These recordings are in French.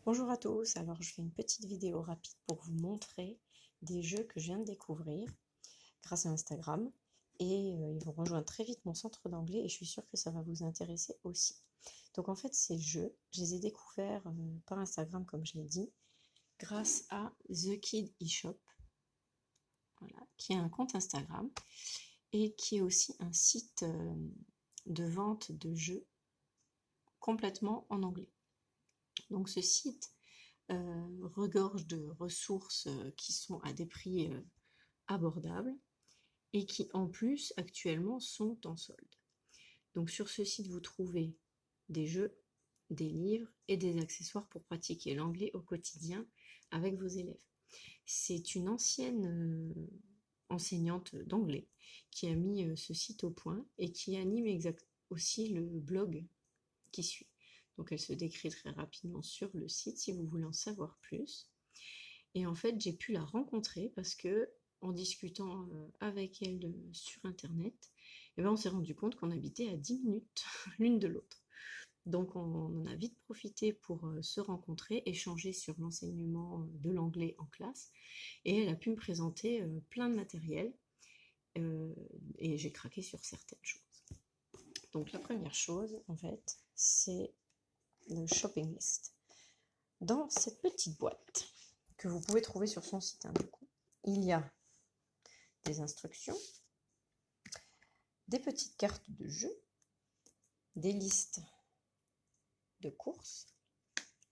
Bonjour à tous, alors je fais une petite vidéo rapide pour vous montrer des jeux que je viens de découvrir grâce à Instagram et ils vont rejoindre très vite mon centre d'anglais et je suis sûre que ça va vous intéresser aussi. Donc en fait ces jeux, je les ai découverts par Instagram comme je l'ai dit, grâce à The Kid eShop, voilà, qui est un compte Instagram et qui est aussi un site de vente de jeux complètement en anglais. Donc ce site regorge de ressources qui sont à des prix abordables et qui en plus actuellement sont en solde. Donc sur ce site vous trouvez des jeux, des livres et des accessoires pour pratiquer l'anglais au quotidien avec vos élèves. C'est une ancienne enseignante d'anglais qui a mis ce site au point et qui anime aussi le blog qui suit. Donc elle se décrit très rapidement sur le site si vous voulez en savoir plus. Et en fait, j'ai pu la rencontrer parce que en discutant avec elle sur internet, on s'est rendu compte qu'on habitait à 10 minutes l'une de l'autre. Donc on en a vite profité pour se rencontrer, échanger sur l'enseignement de l'anglais en classe. Et elle a pu me présenter plein de matériel et j'ai craqué sur certaines choses. Donc la première chose, en fait, c'est le shopping list. Dans cette petite boîte que vous pouvez trouver sur son site, du coup, il y a des instructions, des petites cartes de jeu, des listes de courses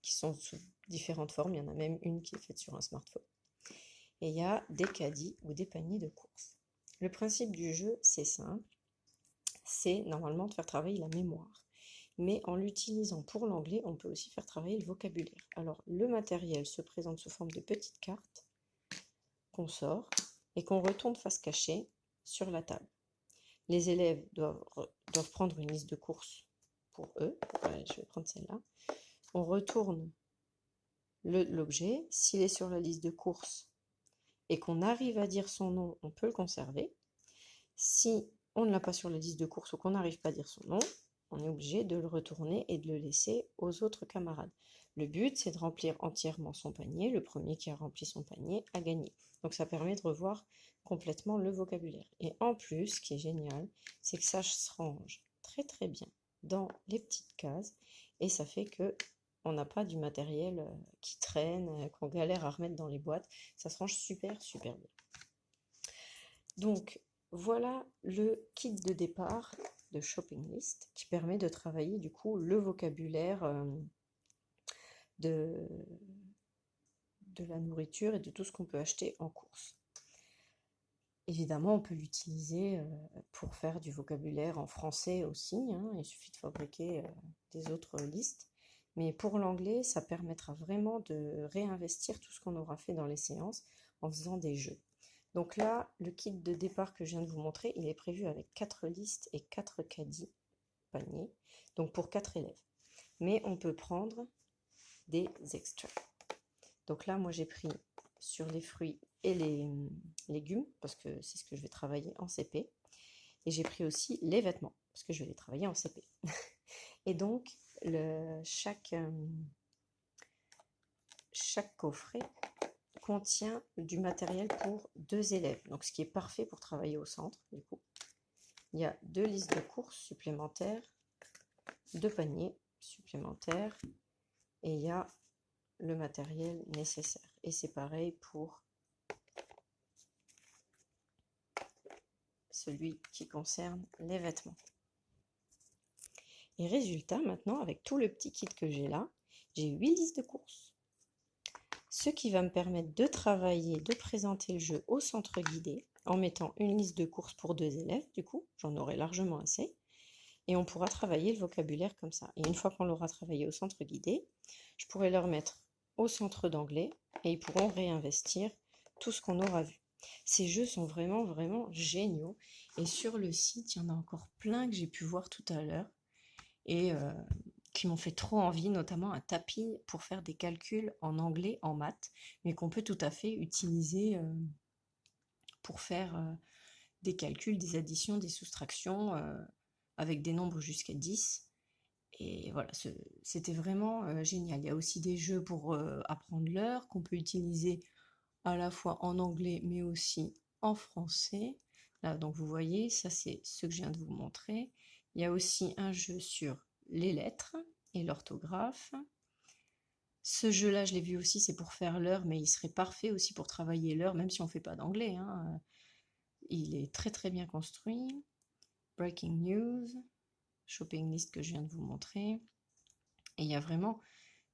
qui sont sous différentes formes. Il y en a même une qui est faite sur un smartphone. Et il y a des caddies ou des paniers de courses. Le principe du jeu, c'est simple. C'est normalement de faire travailler la mémoire. Mais en l'utilisant pour l'anglais, on peut aussi faire travailler le vocabulaire. Alors, le matériel se présente sous forme de petites cartes qu'on sort et qu'on retourne face cachée sur la table. Les élèves doivent prendre une liste de courses pour eux. Ouais, je vais prendre celle-là. On retourne l'objet. S'il est sur la liste de courses et qu'on arrive à dire son nom, on peut le conserver. Si on ne l'a pas sur la liste de courses ou qu'on n'arrive pas à dire son nom, on est obligé de le retourner et de le laisser aux autres camarades. Le but, c'est de remplir entièrement son panier. Le premier qui a rempli son panier a gagné. Donc ça permet de revoir complètement le vocabulaire. Et en plus, ce qui est génial, c'est que ça se range très très bien dans les petites cases et ça fait que on n'a pas du matériel qui traîne, qu'on galère à remettre dans les boîtes. Ça se range super super bien. Donc voilà le kit de départ de shopping list qui permet de travailler du coup le vocabulaire de la nourriture et de tout ce qu'on peut acheter en course. Évidemment, on peut l'utiliser pour faire du vocabulaire en français aussi, il suffit de fabriquer des autres listes. Mais pour l'anglais, ça permettra vraiment de réinvestir tout ce qu'on aura fait dans les séances en faisant des jeux. Donc là, le kit de départ que je viens de vous montrer, il est prévu avec 4 listes et 4 caddies paniers, donc pour 4 élèves. Mais on peut prendre des extras. Donc là, moi j'ai pris sur les fruits et les légumes, parce que c'est ce que je vais travailler en CP. Et j'ai pris aussi les vêtements, parce que je vais les travailler en CP. Et donc, chaque coffret contient du matériel pour 2 élèves, donc ce qui est parfait pour travailler au centre. Du coup, il y a 2 listes de courses supplémentaires, 2 paniers supplémentaires, et il y a le matériel nécessaire. Et c'est pareil pour celui qui concerne les vêtements. Et résultat, maintenant, avec tout le petit kit que j'ai là, j'ai 8 listes de courses. Ce qui va me permettre de travailler, de présenter le jeu au centre guidé en mettant une liste de courses pour 2 élèves, du coup, j'en aurai largement assez. Et on pourra travailler le vocabulaire comme ça. Et une fois qu'on l'aura travaillé au centre guidé, je pourrai leur mettre au centre d'anglais et ils pourront réinvestir tout ce qu'on aura vu. Ces jeux sont vraiment, vraiment géniaux. Et sur le site, il y en a encore plein que j'ai pu voir tout à l'heure et qui m'ont fait trop envie, notamment un tapis pour faire des calculs en anglais, en maths, mais qu'on peut tout à fait utiliser pour faire des calculs, des additions, des soustractions avec des nombres jusqu'à 10. Et voilà, c'était vraiment génial. Il y a aussi des jeux pour apprendre l'heure qu'on peut utiliser à la fois en anglais mais aussi en français. Là, donc vous voyez, ça c'est ce que je viens de vous montrer. Il y a aussi un jeu sur les lettres et l'orthographe. Ce jeu-là, je l'ai vu aussi, c'est pour faire l'heure, mais il serait parfait aussi pour travailler l'heure, même si on ne fait pas d'anglais, hein. Il est très très bien construit. Breaking news, shopping list que je viens de vous montrer. Et il y a vraiment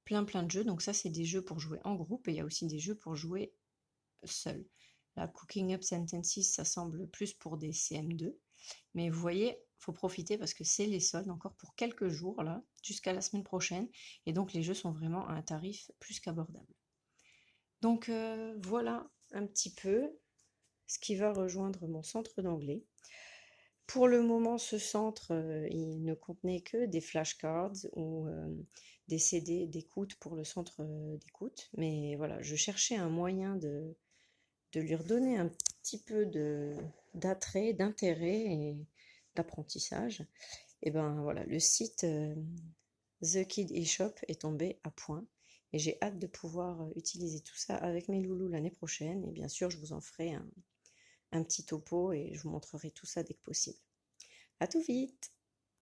plein de jeux. Donc ça, c'est des jeux pour jouer en groupe et il y a aussi des jeux pour jouer seul. La Cooking Up Sentences, ça semble plus pour des CM2. Mais vous voyez, il faut profiter parce que c'est les soldes encore pour quelques jours, là, jusqu'à la semaine prochaine. Et donc les jeux sont vraiment à un tarif plus qu'abordable. Donc voilà un petit peu ce qui va rejoindre mon centre d'anglais. Pour le moment, ce centre, il ne contenait que des flashcards ou des CD d'écoute pour le centre d'écoute. Mais voilà, je cherchais un moyen de lui redonner un petit peu d'attrait, d'intérêt et d'apprentissage. Et ben voilà, le site The Kid eShop est tombé à point. Et j'ai hâte de pouvoir utiliser tout ça avec mes loulous l'année prochaine. Et bien sûr, je vous en ferai un petit topo et je vous montrerai tout ça dès que possible. À tout vite!